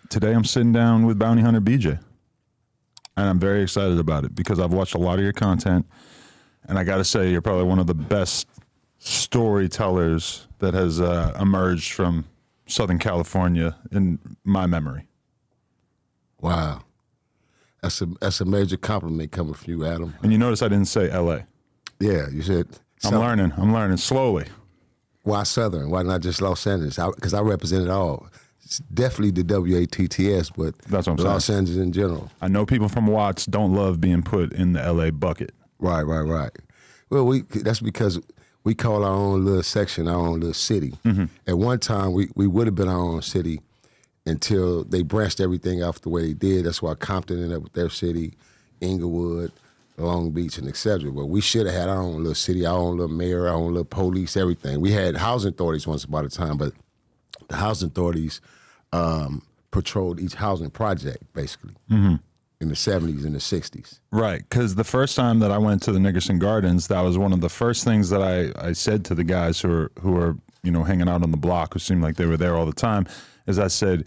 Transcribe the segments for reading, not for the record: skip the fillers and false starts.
Today I'm sitting down with Bounty Hunter BJ, and I'm very excited about it because I've watched a lot of your content, and I got to say you're probably one of the best storytellers that has emerged from Southern California in my memory. Wow. That's a major compliment coming from you, Adam. And you notice I didn't say L.A. Yeah, you said Southern. I'm learning slowly. Why Southern? Why not just Los Angeles? Because I represent it all. It's definitely the WATTS, but that's what I'm Los saying. Angeles in general. I know people from Watts don't love being put in the L.A. bucket. Right. Well, that's because we call our own little section our own little city. Mm-hmm. At one time, we would have been our own city until they branched everything off the way they did. That's why Compton ended up with their city, Inglewood, Long Beach, and et cetera. But we should have had our own little city, our own little mayor, our own little police, everything. We had housing authorities once upon a time, but the housing authorities patrolled each housing project, basically, in the 70s and the 60s. Right, because the first time that I went to the Nickerson Gardens, that was one of the first things that I said to the guys who are hanging out on the block, who seemed like they were there all the time, is I said,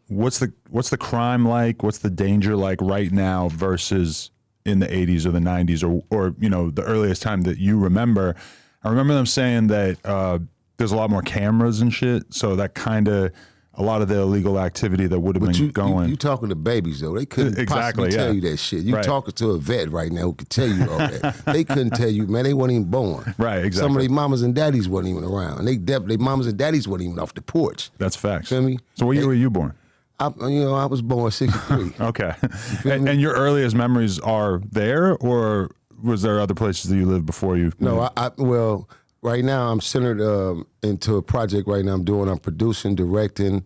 what's the crime like? What's the danger like right now versus in the 80s or the 90s or the earliest time that you remember? I remember them saying that there's a lot more cameras and shit, so that kind of a lot of the illegal activity that would have been going. You talking to babies though? They couldn't possibly tell you that shit. You talking to a vet right now who could tell you all that. They couldn't tell you, man. They weren't even born. Right, exactly. Some of their mamas and daddies weren't even around. Their mamas and daddies weren't even off the porch. That's facts. Feel me? So what year were you born? I was born 63. Okay. And your earliest memories are there, or was there other places that you lived before you? No, well, right now I'm centered into a project right now I'm producing, directing,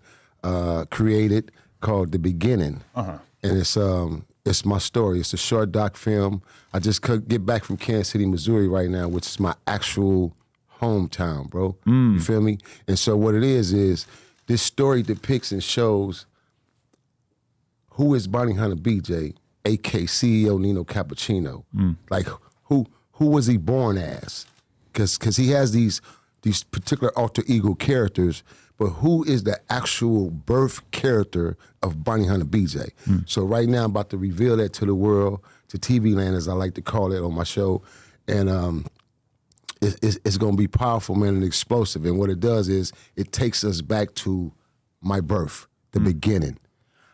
created, called The Beginning. Uh-huh. And it's my story. It's a short doc film. I just could get back from Kansas City, Missouri right now, which is my actual hometown, bro. You feel me? And so what it is this story depicts and shows who is Bounty Hunter BJ, a.k.a. CEO Nino Cappuccino. Like, who was he born as? Because he has these particular alter ego characters, but who is the actual birth character of Bounty Hunter BJ? So right now I'm about to reveal that to the world, to TV land, as I like to call it on my show. And it's going to be powerful, man, and explosive. And what it does is it takes us back to my birth, the beginning.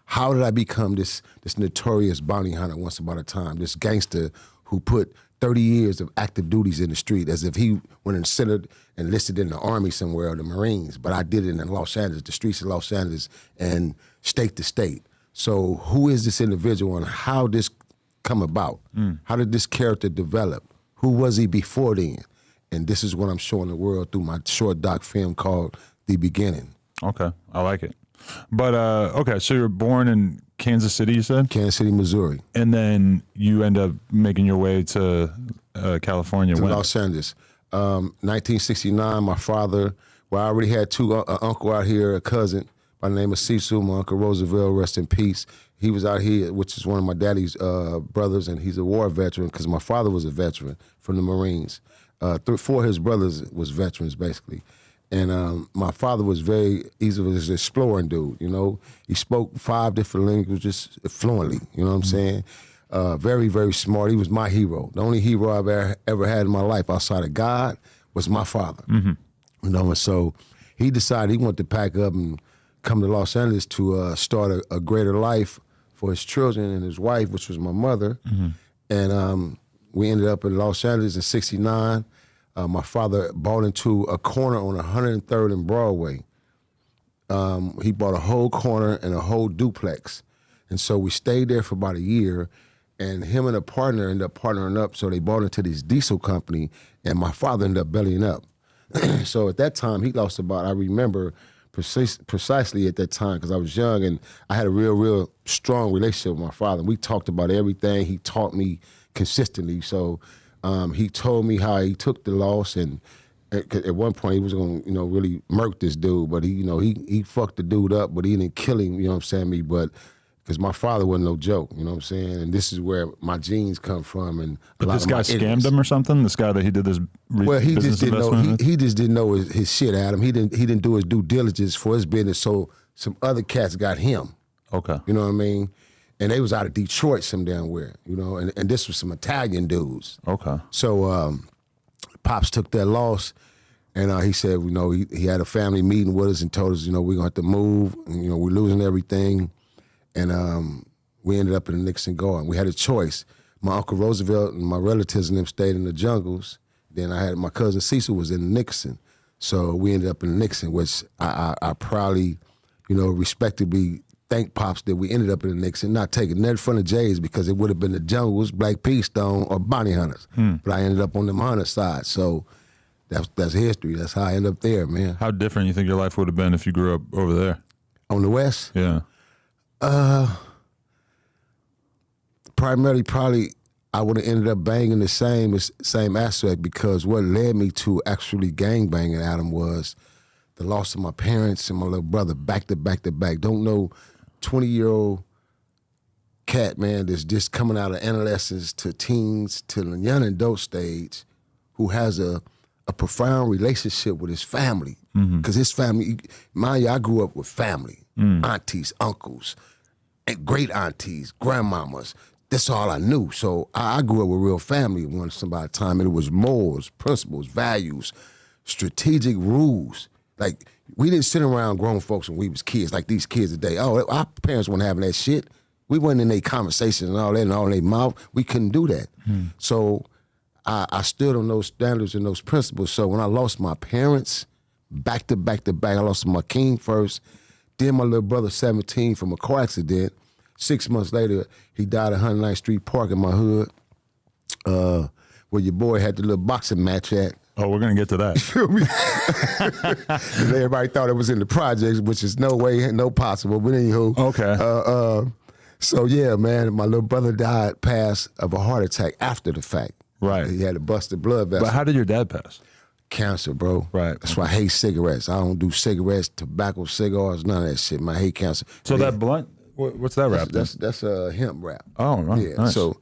How did I become this notorious bounty hunter once upon a time, this gangster who put 30 years of active duties in the street as if he went and enlisted in the Army somewhere or the Marines, but I did it in Los Angeles, the streets of Los Angeles, and state to state. So who is this individual and how did this come about? How did this character develop? Who was he before then? And this is what I'm showing the world through my short doc film called The Beginning. Okay, I like it. But, okay, so you were born in Kansas City, you said? Kansas City, Missouri. And then you end up making your way to California. To Los Angeles. 1969, my father, well, I already had an uncle out here, a cousin by the name of Cecil, my Uncle Roosevelt, rest in peace. He was out here, which is one of my daddy's brothers, and he's a war veteran because my father was a veteran from the Marines. 4 of his brothers was veterans, basically. And my father was he was an exploring dude, you know. He spoke 5 different languages fluently, you know what I'm saying? Very, very smart. He was my hero. The only hero I've ever had in my life outside of God was my father. You know, and so he decided he wanted to pack up and come to Los Angeles to start a greater life for his children and his wife, which was my mother. And we ended up in Los Angeles in '69. My father bought into a corner on 103rd and Broadway. He bought a whole corner and a whole duplex. And so we stayed there for about a year, and him and a partner ended up partnering up, so they bought into this diesel company, and my father ended up bellying up. So at that time, he lost I remember precisely at that time, because I was young, and I had a real strong relationship with my father. We talked about everything. He taught me consistently, so he told me how he took the loss, and at one point he was going to, really murk this dude, but he fucked the dude up, but he didn't kill him, you know what I'm saying, but because my father wasn't no joke, you know what I'm saying, and this is where my genes come from. And but this guy scammed him or something? This guy that he did this he just didn't know. He just didn't know his shit, Adam. He didn't do his due diligence for his business, so some other cats got him. Okay. You know what I mean? And they was out of Detroit some damn where, you know, and this was some Italian dudes. Okay. So Pops took that loss, and he said, you know, he had a family meeting with us and told us, you know, we're going to have to move, and, you know, we're losing everything. And we ended up in the Nixon Garden. We had a choice. My Uncle Roosevelt and my relatives and them stayed in the jungles. Then I had my cousin Cecil was in the Nixon. So we ended up in the Nixon, which I proudly, you know, respectably thank Pops that we ended up in the Nixon, not taking nothing from the Jays because it would have been the jungles, Black Pea Stone, or bounty hunters. But I ended up on them hunter side. So that's history. That's how I ended up there, man. How different you think your life would have been if you grew up over there? On the West? Yeah. Primarily, probably I would have ended up banging the same aspect, because what led me to actually gangbanging Adam was the loss of my parents and my little brother back to back to back. Don't know 20-year-old cat, man, that's just coming out of adolescence to teens to the young adult stage, who has a profound relationship with his family. Because his family, mind you, I grew up with family, aunties, uncles, and great aunties, grandmamas. That's all I knew. So I grew up with real family once upon a time, and it was morals, principles, values, strategic rules. Like, we didn't sit around grown folks when we was kids, like these kids today. Oh, our parents weren't having that shit. We wasn't in their conversations and all that and all in their mouth. We couldn't do that. So I stood on those standards and those principles. So when I lost my parents, back to back to back, I lost my king first, then my little brother 17 from a car accident. 6 months later, he died at 109th Street Park in my hood, where your boy had the little boxing match at. Oh, we're going to get to that. Feel me? And everybody thought it was in the projects, which is no way, no possible. But anywho. Okay. So yeah, man, my little brother passed of a heart attack after the fact. Right. He had a busted blood vessel. But how did your dad pass? Cancer, bro. Right. That's why I hate cigarettes. I don't do cigarettes, tobacco, cigars, none of that shit, man. I hate cancer. So that blunt, what's that wrap? That's a hemp wrap. Oh, right. Yeah. Nice. So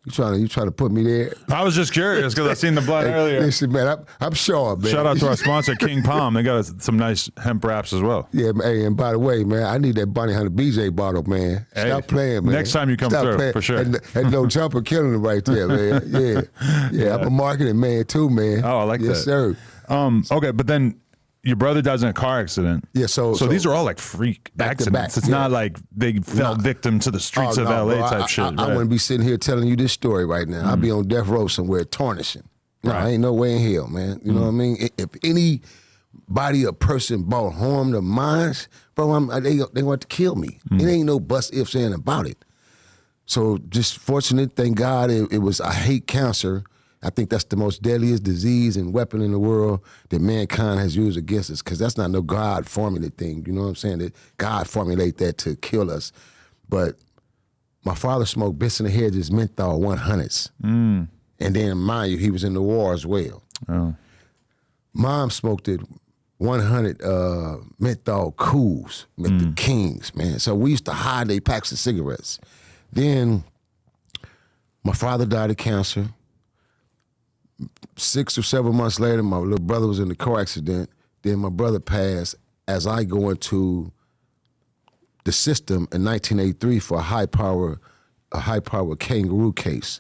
you trying to put me there? I was just curious because I seen the blunt earlier. Listen, man, I'm sure, man. Shout out to our sponsor, King Palm. They got us some nice hemp wraps as well. Yeah, hey, and by the way, man, I need that Bounty Hunter BJ bottle, man. Stop playing, man. Next time you come through, playing. for sure. And no jumper killing it right there, man. Yeah. I'm a marketing man too, man. Oh, I like that. Yes, sir. Okay, but then your brother dies in a car accident. Yeah, so these are all like freak back to accidents. back, It's not like they fell victim to the streets of LA bro, type shit. I wouldn't be sitting here telling you this story right now. I'd be on death row somewhere tarnishing. No, Right. I ain't no way in hell, man. You know what I mean? If anybody, a person brought harm to mine, bro, they want to kill me. It ain't no bust ifs and about it. So just fortunate, thank God, it was, I hate cancer. I think that's the most deadliest disease and weapon in the world that mankind has used against us, because that's not no God formula thing. You know what I'm saying? That God formulate that to kill us. But my father smoked Benson & Hedges menthol 100s. And then, mind you, he was in the war as well. Oh. Mom smoked it 100 menthol cools with the Kings, man. So we used to hide their packs of cigarettes. Then my father died of cancer. 6 or 7 months later, my little brother was in the car accident. Then my brother passed as I go into the system in 1983 for a high power kangaroo case.